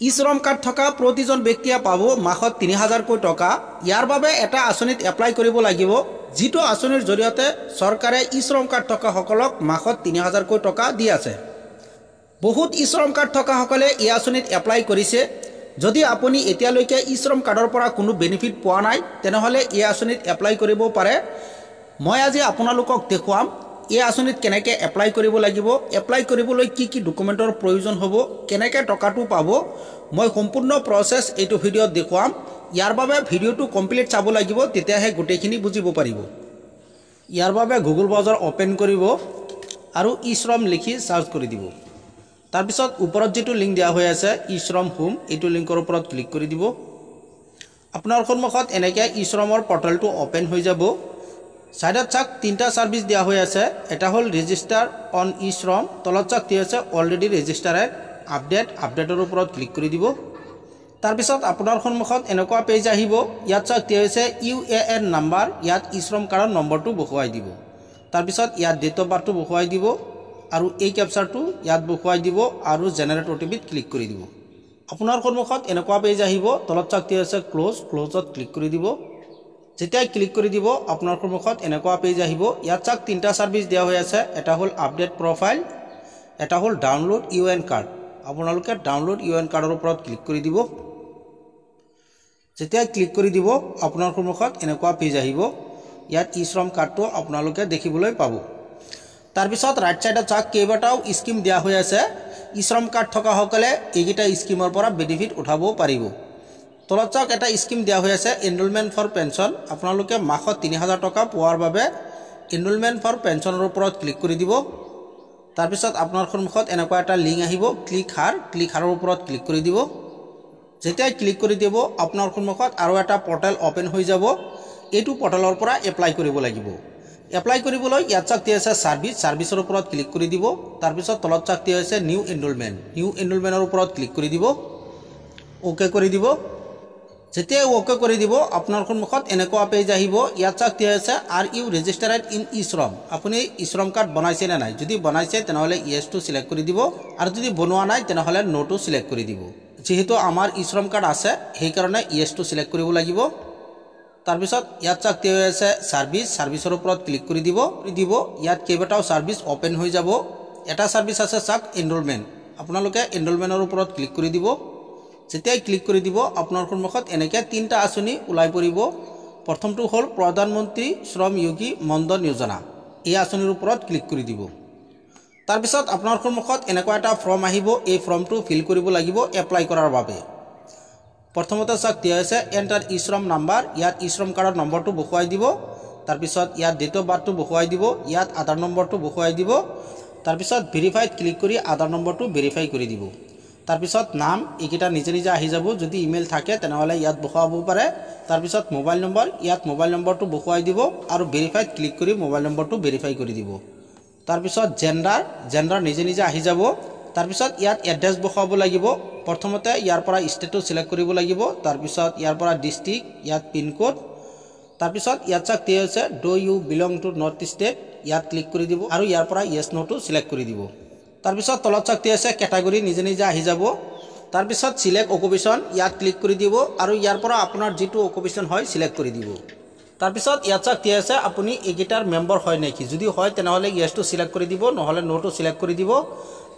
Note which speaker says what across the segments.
Speaker 1: ই শ্ৰম কাৰ্ড থকা প্ৰতিজন ব্যক্তিয়ে পাব মাহত ৩০০০কৈ টকা। ইয়াৰ বাবে এটা আঁচনিত এপ্লাই কৰিব লাগিব, যিটো আঁচনিৰ জৰিয়তে চৰকাৰে ই শ্ৰম কাৰ্ড থকা সকলক মাহত ৩০০০কৈ টকা দি আছে। বহুত ই শ্ৰম কাৰ্ড থকা সকলে এই আঁচনিত এপ্লাই কৰিছে। যদি আপুনি এতিয়ালৈকে ই শ্ৰম কাৰ্ডৰ পৰা কোনো বেনিফিট পোৱা নাই তেনেহ'লে এই আঁচনিত এপ্লাই কৰিব পাৰে। মই আজি আপোনালোকক দেখুৱাম এই আঁচনিত কেনেকৈ এপ্লাই কৰিব লাগিব, এপ্লাই কৰিবলৈ কি কি ডকুমেণ্টৰ প্ৰয়োজন হ'ব, কেনেকৈ টকাটো পাব, মই সম্পূৰ্ণ প্ৰচেছ এইটো ভিডিঅ'ত দেখুৱাম। ইয়াৰ বাবে ভিডিঅ'টো কমপ্লিট চাব লাগিব, তেতিয়াহে গোটেইখিনি বুজিব পাৰিব। ইয়াৰ বাবে গুগল ব্ৰাউজাৰ অ'পেন কৰিব আৰু ই শ্ৰম লিখি চাৰ্চ কৰি দিব। তাৰপিছত ওপৰত যিটো লিংক দিয়া হৈ আছে ই শ্ৰম হোম, এইটো লিংকৰ ওপৰত ক্লিক কৰি দিব। আপোনাৰ সন্মুখত এনেকৈ ই শ্ৰমৰ পৰ্টেলটো অ'পেন হৈ যাব। সাইডত চাওক তিনিটা সাৰ্ভিস দিয়া হৈ আছে। এটা হল ৰেজিষ্টাৰ অন ই শ্ৰম, তলত চাওক দিয়া আছে অলৰেডি ৰেজিষ্টাৰ্ড আপডেটৰ ওপৰত ক্লিক কৰি দিব। তাৰপিছত আপোনাৰ সন্মুখত এনেকুৱা পেজ আহিব। ইয়াত চাওক দিয়া আছে UAN নাম্বাৰ, ইয়াত ই শ্ৰম কাৰ্ডৰ নম্বৰটো বহুৱাই দিব। তাৰপিছত ইয়াত ডেট অফ বাৰ্থটো বহুৱাই দিব আৰু এই কেপচাৰটো ইয়াত বহুৱাই দিব আৰু জেনাৰেট OTPত ক্লিক কৰি দিব। আপোনাৰ সন্মুখত এনেকুৱা পেজ আহিব। তলত চাওক দিয়া আছে ক্লোজত ক্লিক কৰি দিব। যেতিয়া ক্লিক কৰি দিব আপোনাৰ সন্মুখত এনেকুৱা পেজ আহিব। ইয়াত চাওক তিনিটা সাৰ্ভিস দিয়া হৈ আছে। এটা হল আপডেট প্ৰফাইল, এটা হল ডাউনলোড UN কাৰ্ড। আপোনালোকে ডাউনলোড UN কাৰ্ডৰ ওপৰত ক্লিক কৰি দিব। যেতিয়া ক্লিক কৰি দিব আপোনাৰ সন্মুখত এনেকুৱা পেজ আহিব। ইয়াত ই শ্ৰম কাৰ্ডটো আপোনালোকে দেখিবলৈ পাব। তাৰপিছত ৰাইট সাইডত চাওক কেইবাটাও স্কিম দিয়া হৈ আছে। ই শ্ৰম কাৰ্ড থকা সকলে এইকেইটা স্কিমৰ পৰা বেনিফিট উঠাব পাৰিব। তলত চাওক এটা স্কিম দিয়া হৈ আছে এনৰোলমেণ্ট ফৰ পেঞ্চন। আপোনালোকে মাহত ৩০০০ টকা পোৱাৰ বাবে এনৰোলমেণ্ট ফৰ পেঞ্চনৰ ওপৰত ক্লিক কৰি দিব। তাৰপিছত আপোনাৰ সন্মুখত এনেকুৱা এটা লিংক আহিব, ক্লিক হাৰৰ ওপৰত ক্লিক কৰি দিব। যেতিয়া ক্লিক কৰি দিব আপোনাৰ সন্মুখত আৰু এটা পৰ্টেল অ'পেন হৈ যাব। এইটো পৰ্টেলৰ পৰা এপ্লাই কৰিব লাগিব। এপ্লাই কৰিবলৈ ইয়াত চাওক দিয়া আছে সাৰ্ভিসৰ ওপৰত ক্লিক কৰি দিব। তাৰপিছত তলত চাওক দিয়া আছে নিউ এনৰোলমেণ্টৰ ওপৰত ক্লিক কৰি দিব, অ'কে কৰি দিব। যেতিয়া অ'কে কৰি দিব আপোনাৰ সন্মুখত এনেকুৱা পেজ আহিব। ইয়াত চাওক দিয়া আছে আৰ ইউ ৰেজিষ্টাৰ্ড ইন ই শ্ৰম। আপুনি ই শ্ৰম কাৰ্ড বনাইছে নে নাই? যদি বনাইছে তেনেহ'লে ইয়েছটো চিলেক্ট কৰি দিব আৰু যদি বনোৱা নাই তেনেহ'লে নোটো চিলেক্ট কৰি দিব। যেহেতু আমাৰ ই শ্ৰম কাৰ্ড আছে সেইকাৰণে ইয়েছটো চিলেক্ট কৰিব লাগিব। তাৰপিছত ইয়াত চাওক দিয়া আছে সাৰ্ভিসৰ ওপৰত ক্লিক কৰি দিব। ইয়াত কেইবাটাও সাৰ্ভিস অ'পেন হৈ যাব। এটা সাৰ্ভিস আছে চাওক এনৰোলমেণ্ট, আপোনালোকে এনৰোলমেণ্টৰ ওপৰত ক্লিক কৰি দিব। যেতিয়াই ক্লিক কৰি দিব আপোনাৰ সন্মুখত এনেকৈ তিনিটা আঁচনি ওলাই পৰিব। প্ৰথমটো হ'ল প্ৰধানমন্ত্ৰী শ্ৰম যোগী মনধন যোজনা, এই আঁচনিৰ ওপৰত ক্লিক কৰি দিব। তাৰপিছত আপোনাৰ সন্মুখত এনেকুৱা এটা ফৰ্ম আহিব। এই ফৰ্মটো ফিল কৰিব লাগিব এপ্লাই কৰাৰ বাবে। প্ৰথমতে চাওক দিয়া আছে এণ্টাৰ ই শ্ৰম নাম্বাৰ, ইয়াত ই শ্ৰম কাৰ্ডৰ নম্বৰটো বহুৱাই দিব। তাৰপিছত ইয়াত ডেট অফ বাৰ্থটো বহুৱাই দিব, ইয়াত আধাৰ নম্বৰটো বহুৱাই দিব। তাৰপিছত ভেৰিফাইড ক্লিক কৰি আধাৰ নম্বৰটো ভেৰিফাই কৰি দিব। তাৰপিছত নাম এইকেইটা নিজে নিজে আহি যাব। যদি ইমেইল থাকে তেনেহ'লে ইয়াত বহুৱাব পাৰে। তাৰপিছত মোবাইল নম্বৰ, ইয়াত মোবাইল নম্বৰটো বহুৱাই দিব আৰু ভেৰিফাইড ক্লিক কৰি মোবাইল নম্বৰটো ভেৰিফাই কৰি দিব। তাৰপিছত জেণ্ডাৰ নিজে নিজে আহি যাব। তাৰপিছত ইয়াত এড্ৰেছ বহুৱাব লাগিব। প্ৰথমতে ইয়াৰ পৰা ষ্টেটটো চিলেক্ট কৰিব লাগিব। তাৰপিছত ইয়াৰ পৰা ডিষ্ট্ৰিক্ট, ইয়াত পিনক'ড। তাৰপিছত ইয়াত চাওক দিয়া আছে do you belong to north state, ইয়াত ক্লিক কৰি দিব আৰু ইয়াৰ পৰা য়েছ নোটো চিলেক্ট কৰি দিব। তাৰপিছত তলত চাওক দিয়া আছে কেটাগৰী নিজে নিজে আহি যাব। তাৰপিছত চিলেক্ট অকুপেশ্যন, ইয়াত ক্লিক কৰি দিব আৰু ইয়াৰ পৰা আপোনাৰ যিটো অকুপেশ্যন হয় চিলেক্ট কৰি দিব। তাৰপিছত ইয়াত চাওক দিয়া আছে আপুনি এইকেইটাৰ মেম্বাৰ হয় নেকি? যদি হয় তেনেহ'লে য়েছটো চিলেক্ট কৰি দিব, নহ'লে নোটো চিলেক্ট কৰি দিব।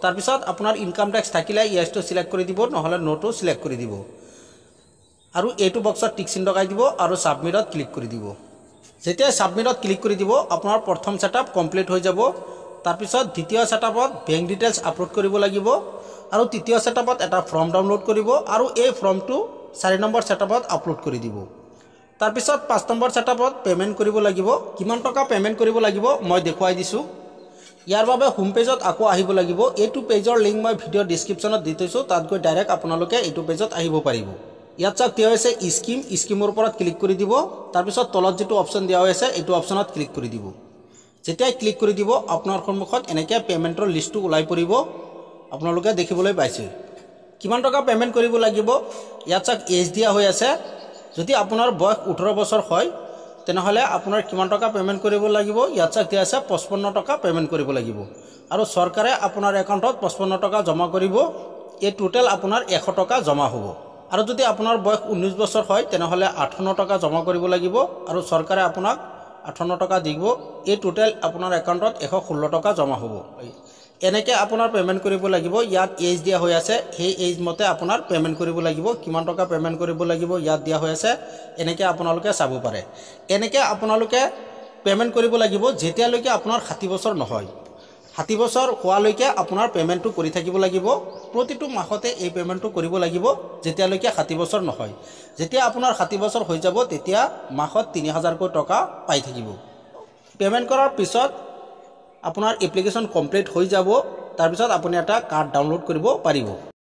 Speaker 1: তাৰপিছত আপোনাৰ ইনকাম টেক্স থাকিলে য়েছটো চিলেক্ট কৰি দিব, নহ'লে নোটো চিলেক্ট কৰি দিব আৰু এইটো বক্সত টিক চিন লগাই দিব আৰু ছাবমিটত ক্লিক কৰি দিব। যেতিয়া ছাবমিটত ক্লিক কৰি দিব আপোনাৰ প্ৰথম ছেটআপ কমপ্লিট হৈ যাব। তাৰপিছত দ্বিতীয় ছেটআপত বেংক ডিটেইলছ আপলোড কৰিব লাগিব আৰু তৃতীয় ছেটআপত এটা ফৰ্ম ডাউনলোড কৰিব আৰু এই ফৰ্মটো 4 নম্বৰ ছেটআপত আপলোড কৰি দিব। তাৰপিছত 5 নম্বৰ ছেটআপত পে'মেণ্ট কৰিব লাগিব। কিমান টকা পে'মেণ্ট কৰিব লাগিব মই দেখুৱাই দিছোঁ। ইয়াৰ বাবে হোম পেজত আকৌ আহিব লাগিব। এইটো পেজৰ লিংক মই ভিডিঅ' ডিছক্ৰিপশ্যনত দি থৈছোঁ, তাত গৈ ডাইৰেক্ট আপোনালোকে এইটো পেজত আহিব পাৰিব। ইয়াত চাওক দিয়া হৈছে স্কিমৰ ওপৰত ক্লিক কৰি দিব। তাৰপিছত তলত যিটো অপশ্যন দিয়া হৈ আছে এইটো অপশ্যনত ক্লিক কৰি দিব। যেতিয়াই ক্লিক কৰি দিব আপোনাৰ সন্মুখত এনেকৈ পে'মেণ্টৰ লিষ্টটো ওলাই পৰিব। আপোনালোকে দেখিবলৈ পাইছে কিমান টকা পে'মেণ্ট কৰিব লাগিব। ইয়াত চাওক এজ দিয়া হৈ আছে। যদি আপোনাৰ বয়স 18 বছৰ হয় তেনেহ'লে আপোনাৰ কিমান টকা পে'মেণ্ট কৰিব লাগিব। ইয়াত চাওক দিয়া আছে 55 টকা পে'মেণ্ট কৰিব লাগিব আৰু চৰকাৰে আপোনাৰ একাউণ্টত 55 টকা জমা কৰিব। এই টোটেল আপোনাৰ 100 টকা জমা হ'ব। আৰু যদি আপোনাৰ বয়স 19 বছৰ হয় তেনেহ'লে 58 টকা জমা কৰিব লাগিব আৰু চৰকাৰে আপোনাক 58 টকা দিব। এই টোটেল আপোনাৰ একাউণ্টত 116 টকা জমা হ'ব। এনেকৈ আপোনাৰ পে'মেণ্ট কৰিব লাগিব। ইয়াত এজ দিয়া হৈ আছে, সেই এজ মতে আপোনাৰ পে'মেণ্ট কৰিব লাগিব। কিমান টকা পে'মেণ্ট কৰিব লাগিব ইয়াত দিয়া হৈ আছে, এনেকৈ আপোনালোকে চাব পাৰে। এনেকৈ আপোনালোকে পে'মেণ্ট কৰিব লাগিব যেতিয়ালৈকে আপোনাৰ 60 বছৰ নহয়। 60 বছৰ হোৱালৈকে আপোনাৰ পে'মেণ্টটো কৰি থাকিব লাগিব। প্ৰতিটো মাহতে এই পে'মেণ্টটো কৰিব লাগিব যেতিয়ালৈকে 60 বছৰ নহয়। যেতিয়া আপোনাৰ 60 বছৰ হৈ যাব তেতিয়া মাহত 3000কৈ টকা পাই থাকিব। পে'মেণ্ট কৰাৰ পিছত আপোনাৰ এপ্লিকেশ্যন কমপ্লিট হৈ যাব। তাৰপিছত আপুনি এটা কাৰ্ড ডাউনলোড কৰিব পাৰিব।